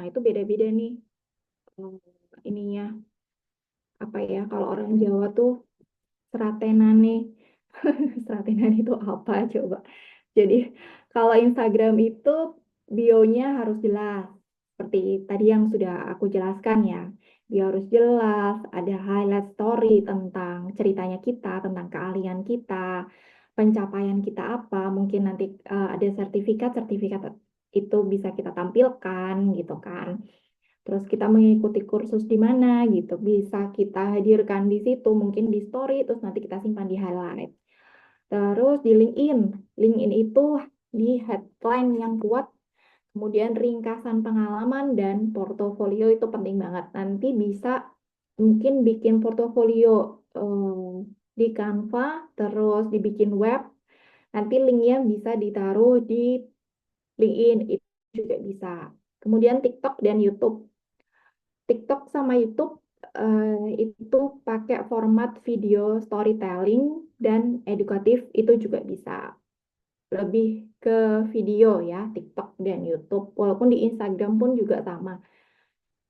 itu beda-beda nih ininya apa ya kalau orang Jawa tuh seratenane. Seratenan itu apa coba? Jadi kalau Instagram itu bionya harus jelas. Seperti tadi yang sudah aku jelaskan ya. Bio harus jelas, ada highlight story tentang ceritanya kita, tentang keahlian kita, pencapaian kita apa. Mungkin nanti ada sertifikat-sertifikat itu bisa kita tampilkan gitu kan. Terus kita mengikuti kursus di mana gitu, bisa kita hadirkan di situ, mungkin di story, terus nanti kita simpan di highlight. Terus di LinkedIn, LinkedIn itu di headline yang kuat, kemudian ringkasan pengalaman dan portofolio itu penting banget. Nanti bisa mungkin bikin portofolio di Canva, terus dibikin web, nanti linknya bisa ditaruh di LinkedIn, itu juga bisa. Kemudian TikTok dan YouTube. TikTok sama YouTube itu pakai format video storytelling dan edukatif itu juga bisa. Lebih ke video ya, TikTok dan YouTube. Walaupun di Instagram pun juga sama.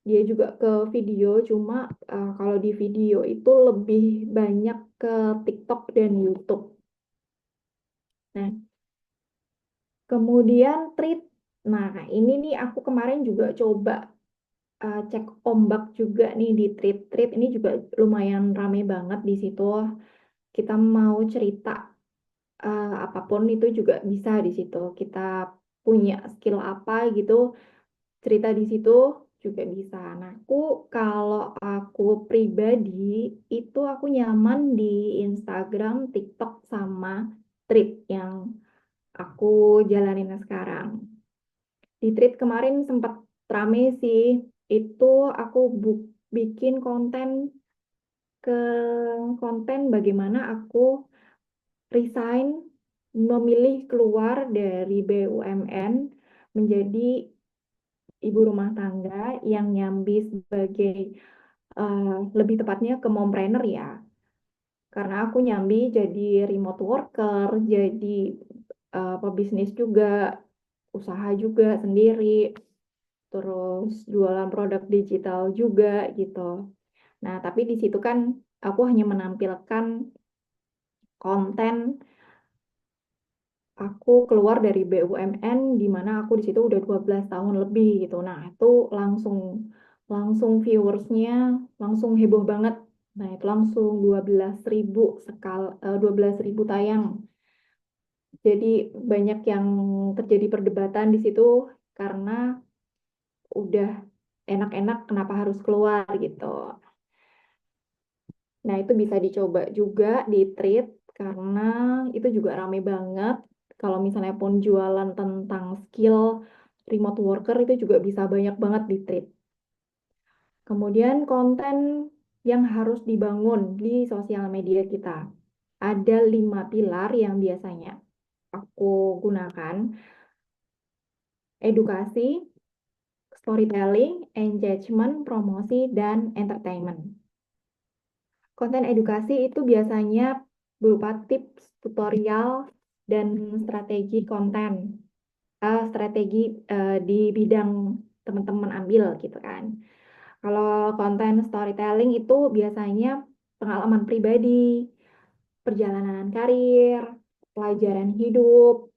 Dia juga ke video, cuma kalau di video itu lebih banyak ke TikTok dan YouTube. Nah, kemudian Tweet. Nah, ini nih aku kemarin juga coba cek ombak juga nih di Tweet. Ini juga lumayan rame banget di situ. Kita mau cerita apapun itu juga bisa di situ. Kita punya skill apa gitu, cerita di situ juga bisa. Nah, kalau aku pribadi itu aku nyaman di Instagram, TikTok sama Thread yang aku jalanin sekarang. Di Thread kemarin sempat rame sih. Itu aku bikin ke konten bagaimana aku resign memilih keluar dari BUMN menjadi ibu rumah tangga yang nyambi sebagai lebih tepatnya ke mompreneur ya. Karena aku nyambi jadi remote worker, jadi pebisnis juga, usaha juga sendiri, terus jualan produk digital juga gitu. Nah, tapi di situ kan aku hanya menampilkan konten aku keluar dari BUMN di mana aku di situ udah 12 tahun lebih gitu. Nah, itu langsung langsung viewersnya langsung heboh banget. Nah, itu langsung 12.000 12.000 tayang. Jadi banyak yang terjadi perdebatan di situ karena udah enak-enak kenapa harus keluar gitu. Nah, itu bisa dicoba juga di Treat karena itu juga rame banget. Kalau misalnya pun jualan tentang skill remote worker itu juga bisa banyak banget di Treat. Kemudian konten yang harus dibangun di sosial media kita. Ada 5 pilar yang biasanya aku gunakan. Edukasi, storytelling, engagement, promosi, dan entertainment. Konten edukasi itu biasanya berupa tips, tutorial, dan strategi konten, strategi di bidang teman-teman ambil gitu kan. Kalau konten storytelling itu biasanya pengalaman pribadi, perjalanan karir, pelajaran hidup.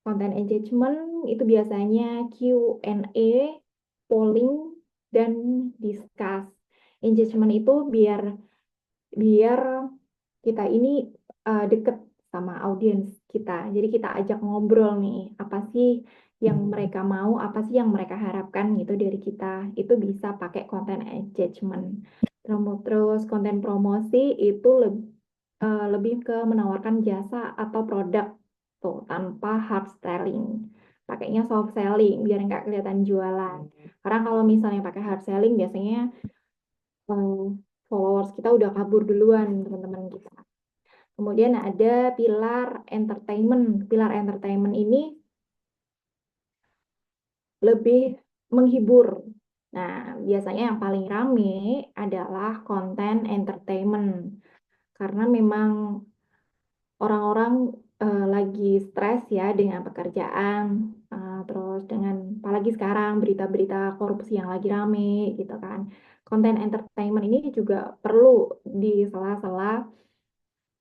Konten engagement itu biasanya Q&A, polling, dan discuss. Engagement itu biar biar kita ini deket sama audiens kita. Jadi kita ajak ngobrol nih, apa sih yang mereka mau, apa sih yang mereka harapkan gitu dari kita. Itu bisa pakai konten engagement. Terus konten promosi itu lebih ke menawarkan jasa atau produk tuh tanpa hard selling. Pakainya soft selling biar nggak kelihatan jualan. Karena kalau misalnya pakai hard selling biasanya eh, followers kita udah kabur duluan teman-teman kita. Kemudian ada pilar entertainment. Pilar entertainment ini lebih menghibur. Nah, biasanya yang paling rame adalah konten entertainment. Karena memang orang-orang lagi stres ya dengan pekerjaan, terus dengan apalagi sekarang berita-berita korupsi yang lagi rame gitu kan. Konten entertainment ini juga perlu di sela-sela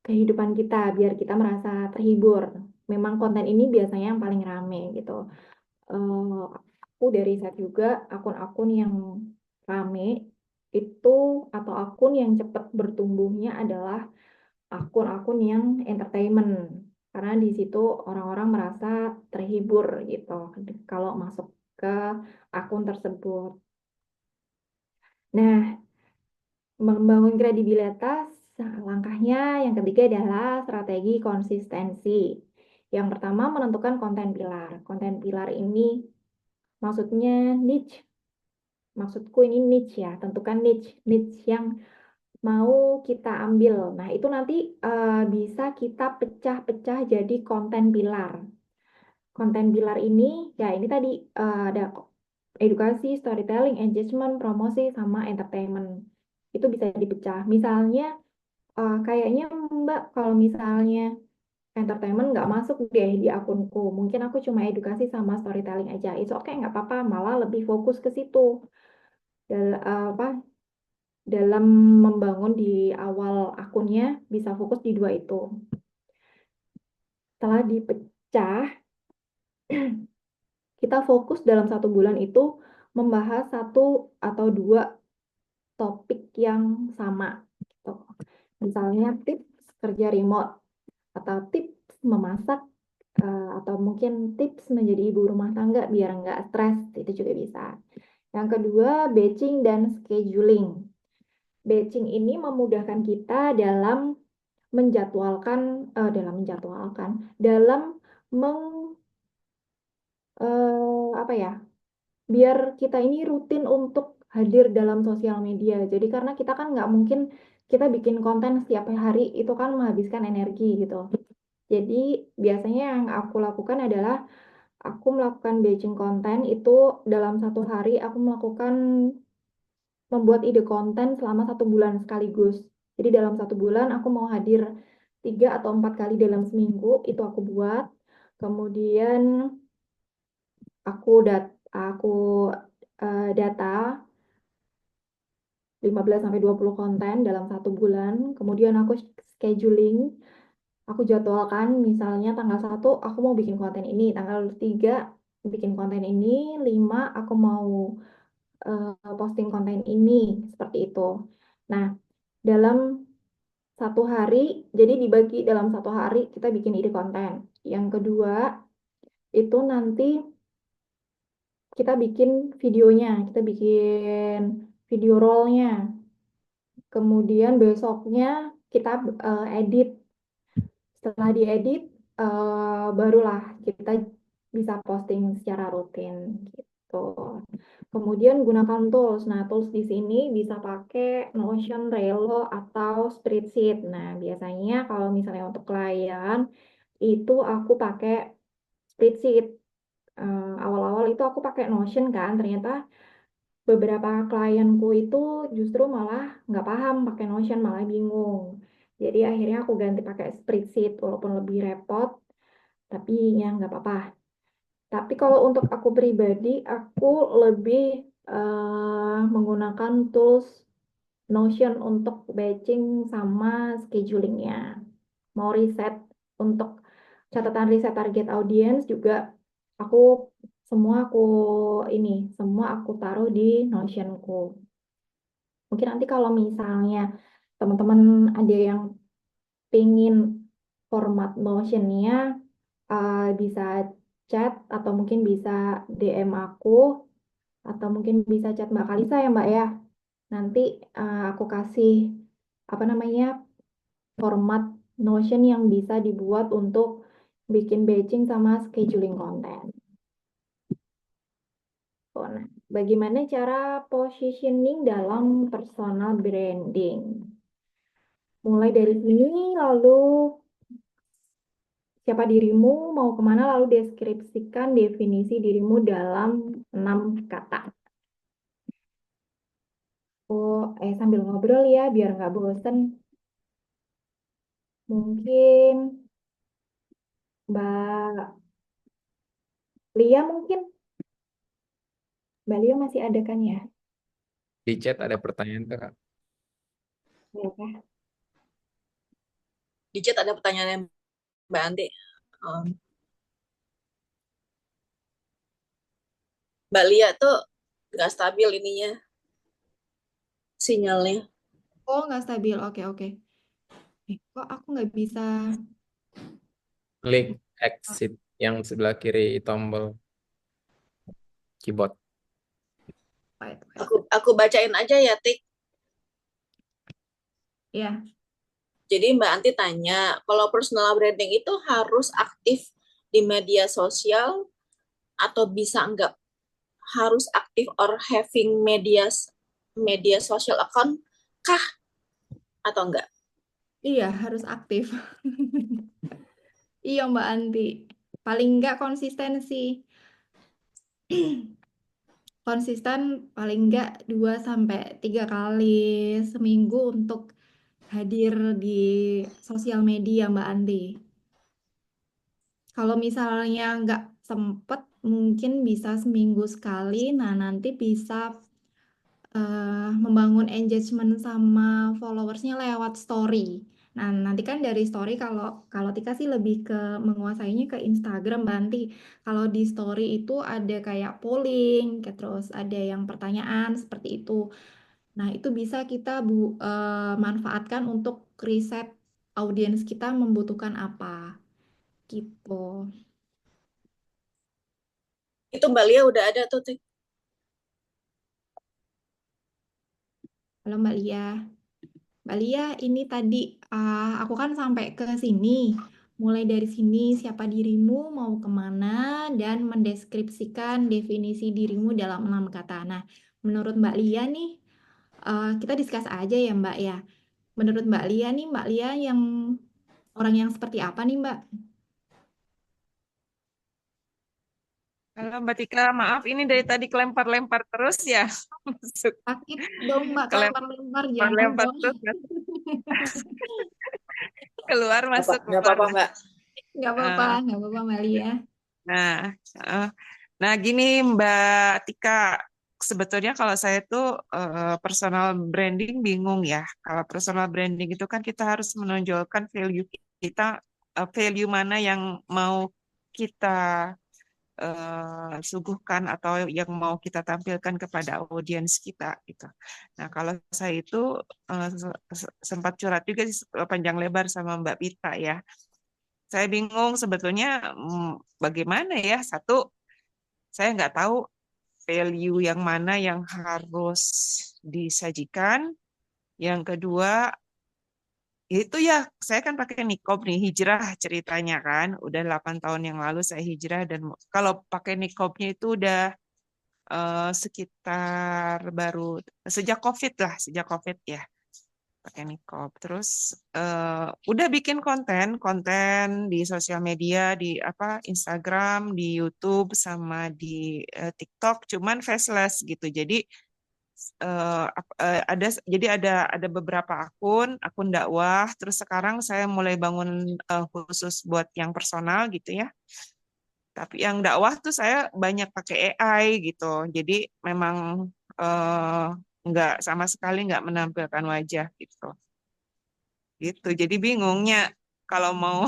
kehidupan kita biar kita merasa terhibur. Memang konten ini biasanya yang paling rame gitu. Aku dari riset juga akun-akun yang rame itu atau akun yang cepat bertumbuhnya adalah akun-akun yang entertainment karena di situ orang-orang merasa terhibur gitu kalau masuk ke akun tersebut. Nah, membangun kredibilitas langkahnya yang ketiga adalah strategi konsistensi. Yang pertama menentukan konten pilar. Konten pilar ini maksudnya niche. Maksudku ini niche ya, tentukan niche yang mau kita ambil. Nah, itu nanti bisa kita pecah-pecah jadi konten pilar. Konten pilar ini, ya ini tadi ada edukasi, storytelling, engagement, promosi, sama entertainment. Itu bisa dipecah. Misalnya, kayaknya Mbak, kalau misalnya entertainment nggak masuk deh di akunku. Mungkin aku cuma edukasi sama storytelling aja. Itu oke, nggak apa-apa. Malah lebih fokus ke situ. Apa dalam membangun di awal akunnya bisa fokus di dua itu. Setelah dipecah, kita fokus dalam satu bulan itu membahas satu atau dua topik yang sama. Gitu. Misalnya tips kerja remote atau tips memasak atau mungkin tips menjadi ibu rumah tangga biar nggak stres itu juga bisa. Yang kedua, batching dan scheduling. Batching ini memudahkan kita menjadwalkan dalam meng apa ya biar kita ini rutin untuk hadir dalam sosial media jadi karena kita kan nggak mungkin kita bikin konten setiap hari itu kan menghabiskan energi gitu jadi biasanya yang aku lakukan adalah aku melakukan batching konten itu dalam satu hari aku melakukan membuat ide konten selama satu bulan sekaligus jadi dalam satu bulan aku mau hadir 3 atau 4 kali dalam seminggu itu aku buat kemudian aku data 15 sampai 20 konten dalam satu bulan. Kemudian aku scheduling, aku jadwalkan misalnya tanggal 1 aku mau bikin konten ini, tanggal 3 bikin konten ini, 5 aku mau posting konten ini, seperti itu. Nah, dalam satu hari, jadi dibagi dalam satu hari kita bikin ide konten. Yang kedua, itu nanti kita bikin videonya, kita bikin video rollnya. Kemudian besoknya kita edit. Setelah diedit, barulah kita bisa posting secara rutin gitu. Kemudian gunakan tools. Nah, tools di sini bisa pakai Notion, Trello, atau Spreadsheet. Nah, biasanya kalau misalnya untuk klien, itu aku pakai Spreadsheet. Awal-awal itu aku pakai Notion kan, ternyata beberapa klienku itu justru malah nggak paham pakai Notion, malah bingung. Jadi akhirnya aku ganti pakai spreadsheet walaupun lebih repot, tapi ya nggak apa-apa. Tapi kalau untuk aku pribadi, aku lebih menggunakan tools Notion untuk batching sama schedulingnya. Mau riset untuk catatan riset target audience juga aku aku ini semua aku taruh di Notionku. Mungkin nanti kalau misalnya teman-teman ada yang pengen format Notion-nya bisa chat atau mungkin bisa DM aku atau mungkin bisa chat Mbak Kalisa ya Mbak ya. Nanti aku kasih apa namanya format Notion yang bisa dibuat untuk bikin batching sama scheduling konten. Oh, nah, bagaimana cara positioning dalam personal branding? Mulai dari sini, lalu siapa dirimu, mau kemana, lalu deskripsikan definisi dirimu dalam 6 kata. Oh, sambil ngobrol ya, biar nggak bosen. Mungkin Mbak Lia mungkin, Mbak Lia masih ada kan ya? Di chat ada pertanyaan tuh, Kak. Ya kah? Di chat ada pertanyaannya Mbak Anti. Um, Mbak Lia tuh nggak stabil ininya sinyalnya. Oh, nggak stabil. Oke, oke. Kok aku nggak bisa? Klik exit yang sebelah kiri tombol keyboard. Wait, wait. Aku bacain aja ya, Tik. Ya, Jadi Mbak Anti tanya, kalau personal branding itu harus aktif di media sosial atau bisa enggak harus aktif or having media social account kah atau enggak? iya harus aktif. Iya Mbak Anti. Paling nggak konsistensi. Konsisten paling nggak 2 sampai 3 kali seminggu untuk hadir di sosial media Mbak Anti. Kalau misalnya nggak sempet, mungkin bisa seminggu sekali. Nah, nanti bisa membangun engagement sama followersnya lewat story. Nah, nanti kan dari story kalau kalau Tika sih lebih ke menguasainya ke Instagram, Banti. Kalau di story itu ada kayak polling, terus ada yang pertanyaan seperti itu. Nah, itu bisa kita manfaatkan untuk riset audiens kita membutuhkan apa, gitu. Itu Mbak Lia udah ada tuh, Tik. Halo Mbak Lia. Mbak Lia, ini tadi aku kan sampai ke sini. Mulai dari sini, siapa dirimu, mau kemana, dan mendeskripsikan definisi dirimu dalam 6 kata. Nah, menurut Mbak Lia nih, kita discuss aja ya Mbak ya. Menurut Mbak Lia nih, Mbak Lia yang orang yang seperti apa nih Mbak? Halo Mbak Tika, maaf ini dari tadi kelempar-lempar terus ya. Masuk Sakit dong Mbak, kelempar-lempar, jangan kelempar-lempar dong. terus kan. Keluar Apa? masuk Nggak keluar apa-apa, masuk. Mbak. Eh, Nggak apa-apa Mbak Lia. Nah, eh, nah gini Mbak Tika, sebetulnya kalau saya tuh personal branding bingung ya. Kalau personal branding itu kan kita harus menonjolkan value kita, value mana yang mau kita suguhkan atau yang mau kita tampilkan kepada audiens kita gitu. Nah, kalau saya itu sempat curhat juga sih panjang lebar sama Mbak Pita ya. Saya bingung sebetulnya bagaimana ya. Satu, saya nggak tahu value yang mana yang harus disajikan. Yang kedua, itu ya, saya kan pakai niqab nih, hijrah ceritanya kan. Udah 8 tahun yang lalu saya hijrah dan kalau pakai niqabnya itu udah sekitar baru sejak COVID lah, sejak COVID ya pakai niqab. Terus udah bikin konten di sosial media, di apa Instagram, di YouTube sama di TikTok, cuman faceless gitu. Jadi ada beberapa akun dakwah. Terus sekarang saya mulai bangun khusus buat yang personal gitu ya. Tapi yang dakwah tuh saya banyak pakai AI gitu. Jadi memang eh, nggak sama sekali nggak menampilkan wajah gitu. Gitu. Jadi bingungnya kalau mau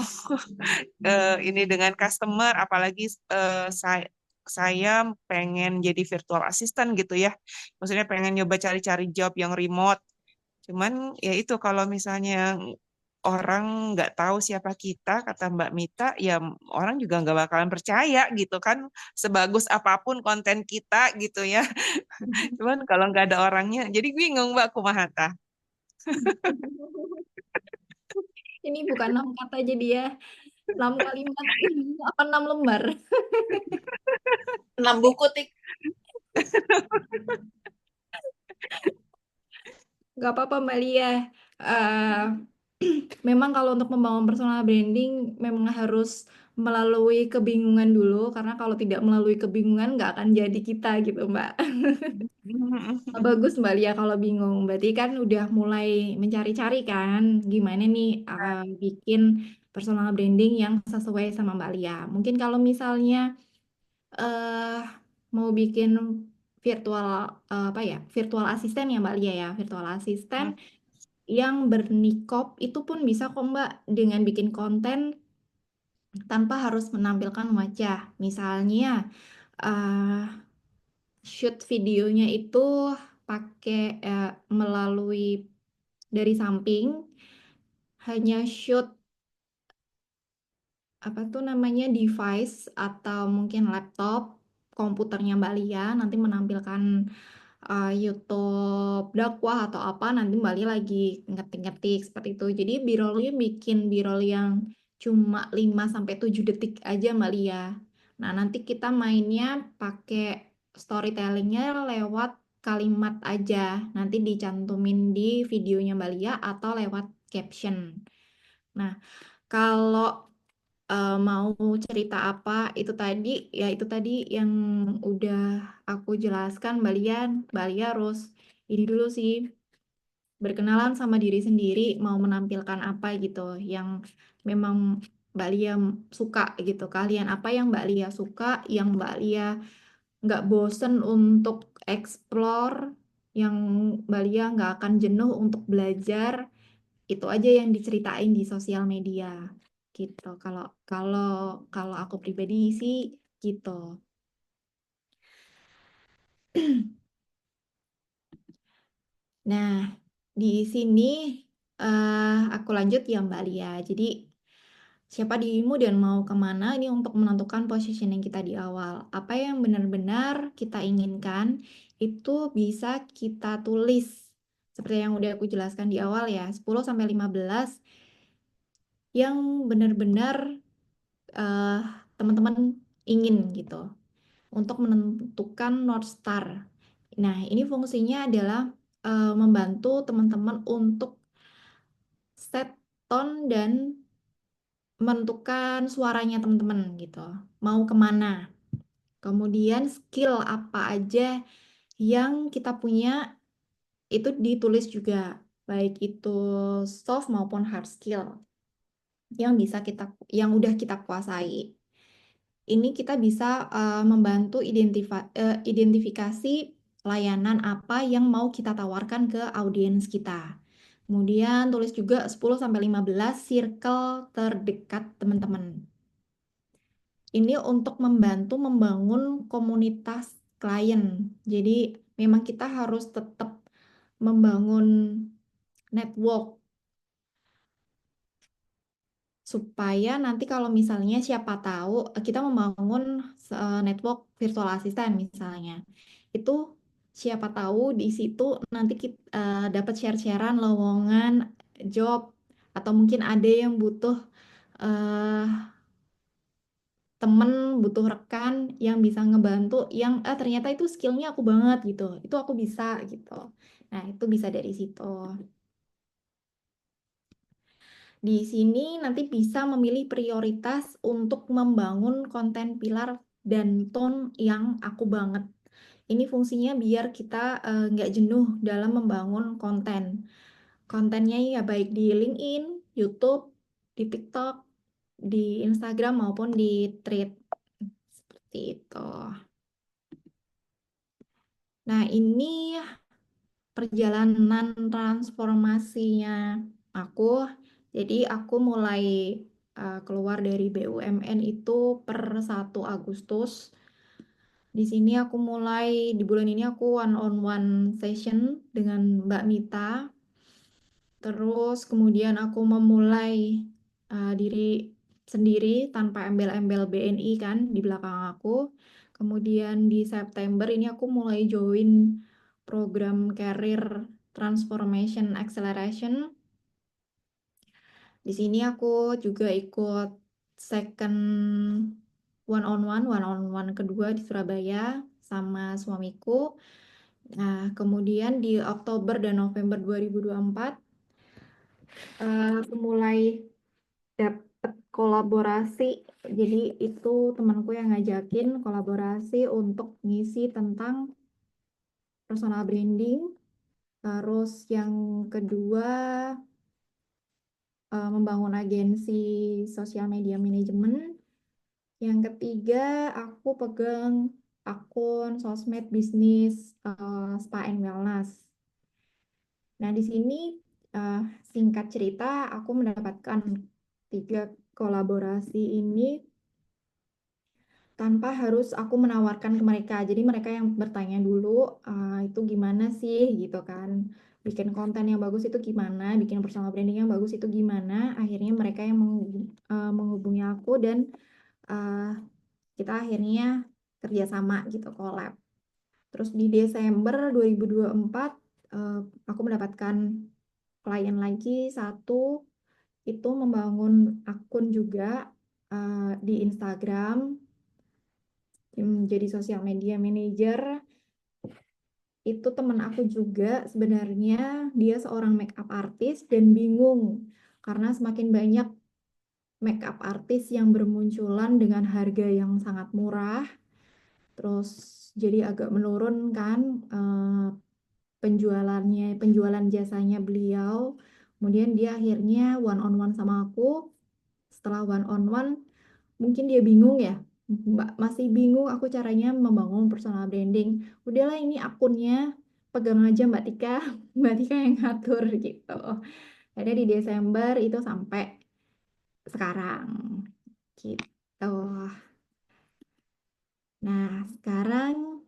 ini dengan customer, apalagi saya pengen jadi virtual assistant gitu ya. Maksudnya pengen nyoba cari-cari job yang remote. Cuman ya itu kalau misalnya orang nggak tahu siapa kita, kata Mbak Mita, ya orang juga nggak bakalan percaya gitu kan, sebagus apapun konten kita gitu ya. Cuman kalau nggak ada orangnya, jadi bingung Mbak Kumahata. Ini bukan 6 kata jadi ya, 6 kalimat, apa 6 lembar. 6 buku, Tik. Nggak apa-apa Mbak Lia. Eh, memang kalau untuk membangun personal branding memang harus melalui kebingungan dulu, karena kalau tidak melalui kebingungan nggak akan jadi kita gitu Mbak. Bagus Mbak Lia kalau bingung, berarti kan udah mulai mencari-cari kan gimana nih bikin personal branding yang sesuai sama Mbak Lia. Mungkin kalau misalnya eh mau bikin virtual apa ya? Virtual asisten ya Mbak Lia ya, virtual asisten Hmm. yang bernikop itu pun bisa kok Mbak dengan bikin konten tanpa harus menampilkan wajah. Misalnya eh shoot videonya itu pakai melalui dari samping, hanya shoot apa tuh namanya device atau mungkin laptop komputernya Mbak Lia nanti menampilkan YouTube dakwah atau apa nanti Mbak Lia lagi ngetik-ngetik seperti itu. Jadi birolnya bikin birol yang cuma 5 sampai 7 detik aja Mbak Lia. Nah, nanti kita mainnya pakai storytellingnya lewat kalimat aja. Nanti dicantumin di videonya Mbak Lia atau lewat caption. Nah, kalau mau cerita apa itu tadi yang udah aku jelaskan Mbak Lia harus ini dulu sih berkenalan sama diri sendiri mau menampilkan apa gitu yang memang Mbak Lia suka gitu kalian apa yang Mbak Lia suka yang Mbak Lia nggak bosen untuk explore yang Mbak Lia nggak akan jenuh untuk belajar itu aja yang diceritain di sosial media gitu. Kalau kalau kalau aku pribadi sih gitu. Nah, di sini aku lanjut ya Mbak Lia. Jadi siapa dirimu dan mau kemana ini untuk menentukan positioning kita di awal. Apa yang benar-benar kita inginkan itu bisa kita tulis. Seperti yang udah aku jelaskan di awal ya, 10 sampai 15 yang benar-benar eh, teman-teman ingin gitu untuk menentukan North Star. Nah, ini fungsinya adalah membantu teman-teman untuk set tone dan menentukan suaranya teman-teman gitu. Mau kemana? Kemudian skill apa aja yang kita punya itu ditulis juga, baik itu soft maupun hard skill yang bisa yang udah kita kuasai. Ini kita bisa membantu identifikasi layanan apa yang mau kita tawarkan ke audiens kita. Kemudian tulis juga 10-15 circle terdekat teman-teman. Ini untuk membantu membangun komunitas klien. Jadi memang kita harus tetap membangun network supaya nanti kalau misalnya siapa tahu kita membangun network virtual assistant misalnya itu siapa tahu di situ nanti kita dapat share-sharean lowongan job atau mungkin ada yang butuh eh, temen butuh rekan yang bisa ngebantu yang ternyata itu skillnya aku banget gitu itu aku bisa gitu nah itu bisa dari situ. Di sini nanti bisa memilih prioritas untuk membangun konten pilar dan tone yang aku banget. Ini fungsinya biar kita nggak jenuh dalam membangun konten. Kontennya ya baik di LinkedIn, YouTube, di TikTok, di Instagram maupun di Thread. Seperti itu. Nah, ini perjalanan transformasinya aku. Jadi aku mulai keluar dari BUMN itu per 1 Agustus. Di sini aku mulai di bulan ini aku one on one session dengan Mbak Mita. Terus kemudian aku memulai diri sendiri tanpa embel-embel BNI kan di belakang aku. Kemudian di September ini aku mulai join program Career Transformation Acceleration. Di sini aku juga ikut second one on one kedua di Surabaya sama suamiku. Nah, kemudian di Oktober dan November 2024 aku mulai dapat kolaborasi. Jadi itu temanku yang ngajakin kolaborasi untuk ngisi tentang personal branding. Terus yang kedua membangun agensi sosial media manajemen. Yang ketiga, aku pegang akun sosmed bisnis spa and wellness. Nah, di sini eh, singkat cerita, aku mendapatkan 3 kolaborasi ini tanpa harus aku menawarkan ke mereka. Jadi mereka yang bertanya dulu, itu gimana sih gitu kan. Bikin konten yang bagus itu gimana, bikin personal branding yang bagus itu gimana. Akhirnya mereka yang menghubungi aku dan eh, kita akhirnya kerjasama gitu, collab. Terus di Desember 2024, eh, aku mendapatkan klien lagi satu, itu membangun akun juga di Instagram, jadi sosial media manager. Itu temen aku juga, sebenarnya dia seorang makeup artist dan bingung karena semakin banyak makeup artist yang bermunculan dengan harga yang sangat murah, terus jadi agak menurun kan penjualan jasanya beliau. Kemudian dia akhirnya one on one sama aku. Setelah one on one, mungkin dia bingung ya, Mbak masih bingung aku caranya membangun personal branding. Udahlah ini akunnya pegang aja Mbak Tika, Mbak Tika yang ngatur gitu. Ada di Desember itu sampai sekarang gitu. Nah, sekarang